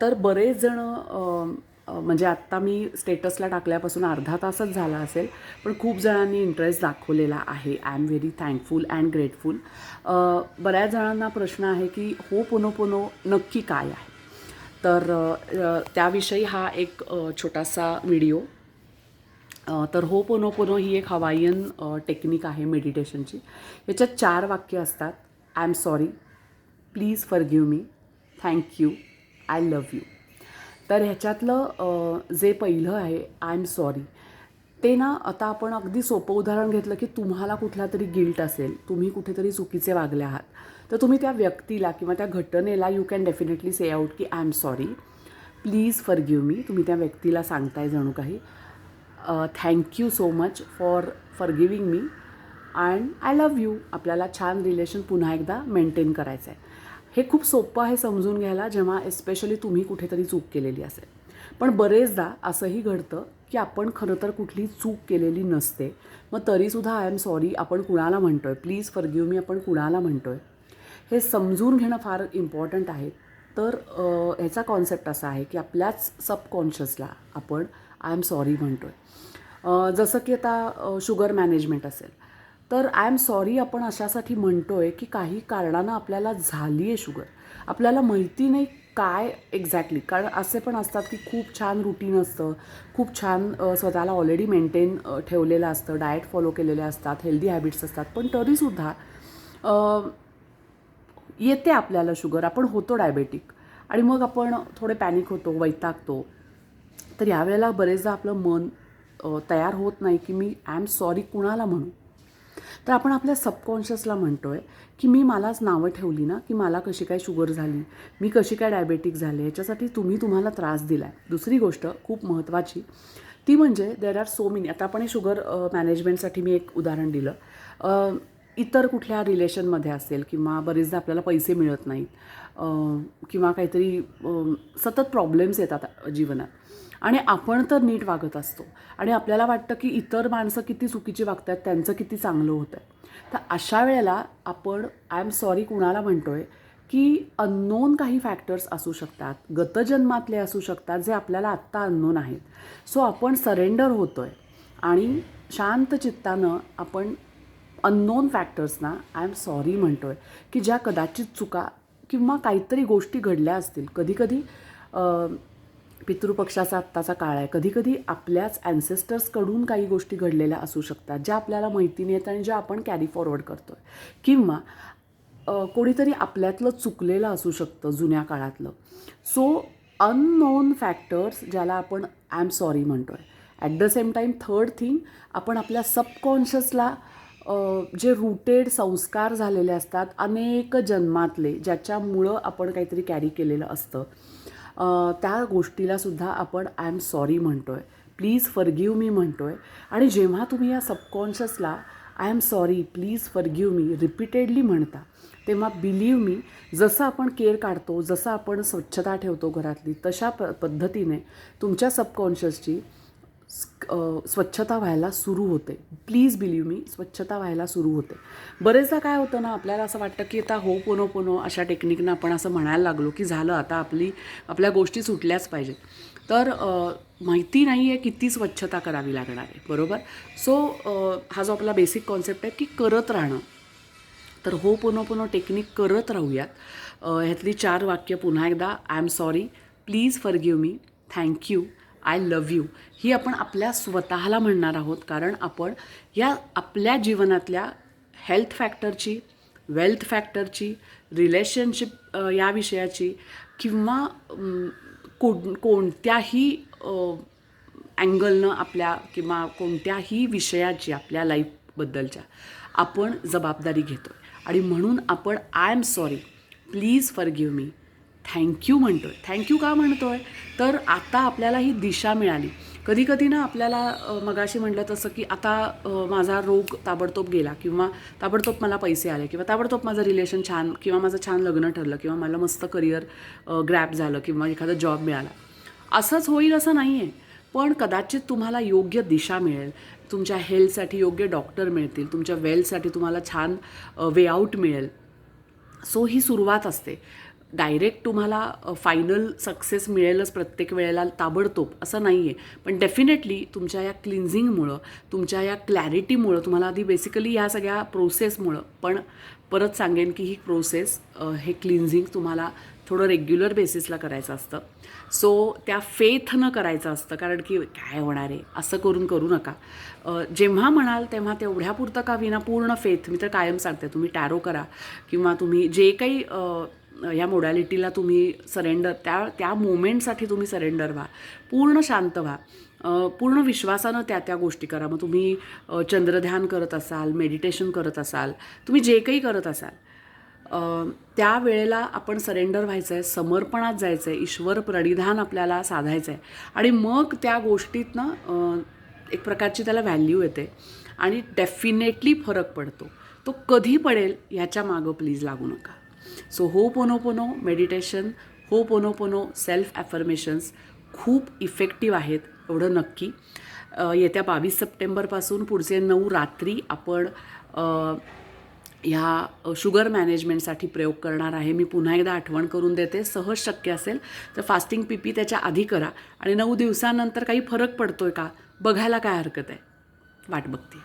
तर बरेच जण म्हणजे आत्ता मी स्टेटसला टाकल्यापासून अर्धा तासच झाला असेल, पण खूप जणांनी इंटरेस्ट दाखवलेला आहे. I am very thankful and grateful. बऱ्याच जणांना प्रश्न आहे की होपोनोपोनो नक्की काय आहे. तर त्याविषयी हा एक छोटासा व्हिडिओ. तर होपोनोपोनो ही एक हवाईयन टेक्निक आहे मेडिटेशनची. याच्यात 4 वाक्य असतात. I am sorry, please forgive me, thank you, I love you. तर ह्याच्यातलं जे पहिलं आहे आय एम सॉरी, ते ना आता आपण अगदी सोपं उदाहरण घेतलं की तुम्हाला कुठला तरी गिल्ट असेल, तुम्ही कुठेतरी चुकीचे वागले आहात, तर तुम्ही त्या व्यक्तीला किंवा त्या घटनेला you can definitely say out की I am sorry, please forgive me. तुम्ही त्या व्यक्तीला सांगताय जणू काही thank you so much for giving me and I love you. आपल्याला छान रिलेशन पुन्हा एकदा मेंटेन करायचं आहे. हे खूप सोपं आहे समजून घ्यायला, जेव्हा एस्पेशली तुम्ही कुठेतरी चूक केलेली असेल. पण बरेचदा असंही घडतं की आपण खरं तर कुठली चूक केलेली नसते, मग तरीसुद्धा आय एम सॉरी आपण कुणाला म्हणतो आहे, प्लीज फॉरगिव्ह मी आपण कुणाला म्हणतो आहे, हे समजून घेणं फार इम्पॉर्टंट आहे. तर ह्याचा कॉन्सेप्ट असा आहे की आपल्याच सबकॉन्शियसला आपण आय एम सॉरी म्हणतो आहे. जसं की आता शुगर मॅनेजमेंट असेल, तर आय एम सॉरी आपण अशासाठी म्हणतो आहे की काही कारणानं आपल्याला झाली आहे शुगर, आपल्याला माहिती नाही काय एक्झॅक्टली. कारण असे पण असतात की खूप छान रुटीन असतं, खूप छान स्वतःला ऑलरेडी मेंटेन ठेवलेलं असतं, डाएट फॉलो केलेले असतात, हेल्दी हॅबिट्स असतात, पण तरीसुद्धा येते आपल्याला शुगर, आपण होतो डायबेटिक आणि मग आपण थोडे पॅनिक होतो, वैतागतो. तर यावेळेला बरेचदा आपलं मन तयार होत नाही की मी आय एम सॉरी कुणाला म्हणू. तर आपण आपल्या सबकॉन्शियसला म्हणतो आहे की मी मलाच नावं ठेवली ना की मला कशी काय शुगर झाली, मी कशी काय डायबेटिक झाले, याच्यासाठी तुम्हाला त्रास दिला आहे. दुसरी गोष्ट खूप महत्त्वाची ती म्हणजे देर आर सो मेनी. आता आपण हे शुगर मॅनेजमेंटसाठी मी एक उदाहरण दिलं. इतर कुठल्या रिलेशनमध्ये असेल किंवा बरेचदा आपल्याला पैसे मिळत नाहीत किंवा काहीतरी सतत प्रॉब्लेम्स येतात जीवनात आणि आपण तर नीट वागत असतो आणि आपल्याला वाटतं की इतर माणसं किती चुकीची वागतात, त्यांचं किती चांगलं होतं आहे. तर अशा वेळेला आपण आय एम सॉरी कुणाला म्हणतो आहे की अननोन काही फॅक्टर्स असू शकतात, गतजन्मातले असू शकतात, जे आपल्याला आत्ता अननोन आहेत. सो आपण सरेंडर होतो आहे आणि शांत चित्तानं आपण अननोन फॅक्टर्सना आय एम सॉरी म्हणतो आहे की ज्या कदाचित चुका किंवा काहीतरी गोष्टी घडल्या असतील. कधीकधी पितृपक्षाचा आत्ताचा काळ आहे, कधीकधी आपल्याच ॲन्सेस्टर्सकडून काही गोष्टी घडलेल्या असू शकतात ज्या आपल्याला माहिती नाही आहेत आणि ज्या आपण कॅरी फॉरवर्ड करतो आहे, किंवा कोणीतरी आपल्यातलं चुकलेलं असू शकतं जुन्या काळातलं. सो अननोन फॅक्टर्स ज्याला आपण आय एम सॉरी म्हणतो आहे. At the same time third thing, आपण आपल्या सबकॉन्शियसला जे रूटेड संस्कार झालेले असतात अनेक जन्मातले, ज्याच्यामुळं आपण काहीतरी कॅरी केलेलं असतं, त्या गोष्टीलासुद्धा आपण आय एम सॉरी म्हणतो आहे, प्लीज फॉरगिव्ह मी म्हणतो आहे. आणि जेव्हा तुम्ही या सबकॉन्शियसला I am sorry, please forgive me repeatedly म्हणता, तेव्हा बिलीव्ह मी, जसं आपण केअर काढतो, जसं आपण स्वच्छता ठेवतो घरातली, तशा पद्धतीने तुमच्या सबकॉन्शियसची स्वच्छता व्हायला सुरू होते. प्लीज बिलीव्ह मी, स्वच्छता व्हायला सुरू होते. बरेचदा काय होतं ना, आपल्याला असं वाटतं की आता होपोनोपोनो अशा टेक्निकनं आपण असं म्हणायला लागलो की झालं, आता आपल्या गोष्टी सुटल्याच पाहिजेत. तर माहिती नाही आहे किती स्वच्छता करावी लागणार आहे, बरोबर. सो हा जो आपला बेसिक कॉन्सेप्ट आहे की करत राहणं. तर होपोनोपोनो टेक्निक करत राहूयात. ह्यातली 4 वाक्य पुन्हा एकदा, I am sorry, please forgive me, thank you, I love you, ही आपण आपल्या स्वतःला म्हणणार आहोत. कारण आपण या आपल्या जीवनातल्या हेल्थ फॅक्टरची, वेल्थ फॅक्टरची, रिलेशनशिप या विषयाची किंवा कोणत्याही अँगलनं आपल्या किंवा कोणत्याही विषयाची आपल्या लाईफबद्दलच्या आपण जबाबदारी घेतो आहे. आणि म्हणून आपण I am sorry, please forgive me, thank you म्हणतो आहे. थँक्यू का म्हणतो आहे, तर आता आपल्याला ही दिशा मिळाली. कधीकधी ना आपल्याला मगाशी म्हटलं तसं की आता माझा रोग ताबडतोब गेला किंवा ताबडतोब मला पैसे आले किंवा ताबडतोब माझं रिलेशन छान किंवा माझं छान लग्न ठरलं किंवा मला मस्त करिअर ग्रॅब झालं किंवा एखादा जॉब मिळाला. असंच होईल असं नाही आहे, पण कदाचित तुम्हाला योग्य दिशा मिळेल, तुमच्या हेल्थसाठी योग्य डॉक्टर मिळतील, तुमच्या वेल्थसाठी तुम्हाला छान वे आऊट मिळेल. सो ही सुरुवात असते. डायरेक्ट तुम्हाला फायनल सक्सेस मिळेलच प्रत्येक वेळेला ताबडतोब असं नाही आहे. पण डेफिनेटली तुमच्या या क्लिन्झिंगमुळं, तुमच्या या क्लॅरिटीमुळं, तुम्हाला आधी बेसिकली या सगळ्या प्रोसेसमुळं, पण परत सांगेन की ही प्रोसेस, हे क्लिन्झिंग तुम्हाला थोडं रेग्युलर बेसिसला करायचं असतं. सो त्या फेथनं करायचं असतं, कारण की काय होणार आहे असं करून करू नका. जेव्हा म्हणाल तेव्हा तेवढ्यापुरतं का विना पूर्ण फेथ, मी तर कायम सांगते, तुम्ही टॅरो करा किंवा तुम्ही जे काही ह्या मोडॅलिटीला तुम्ही सरेंडर, त्या मोमेंटसाठी तुम्ही सरेंडर व्हा, पूर्ण शांत व्हा, पूर्ण विश्वासानं त्या गोष्टी करा. मग तुम्ही चंद्रध्यान करत असाल, मेडिटेशन करत असाल, तुम्ही जे काही करत असाल, त्या वेळेला आपण सरेंडर व्हायचं आहे, समर्पणात जायचं आहे, ईश्वर प्रणिधान आपल्याला साधायचं आहे. आणि मग त्या गोष्टीतनं एक प्रकारची त्याला व्हॅल्यू येते आणि डेफिनेटली फरक पडतो. तो कधी पडेल ह्याच्या मागं प्लीज लागू नका. So ho'oponopono meditation, ho'oponopono self affirmations खूप इफेक्टिव्ह आहेत, एवढं नक्की. येत्या 22 सप्टेंबरपासून पुढचे 9 रात्री आपण ह्या शुगर मॅनेजमेंटसाठी प्रयोग करणार आहे. मी पुन्हा एकदा आठवण करून देते, सहज शक्य असेल तर फास्टिंग पीपी त्याच्या आधी करा आणि 9 दिवसानंतर काही फरक पडतोय का बघायला काय हरकत आहे. वाट बघते.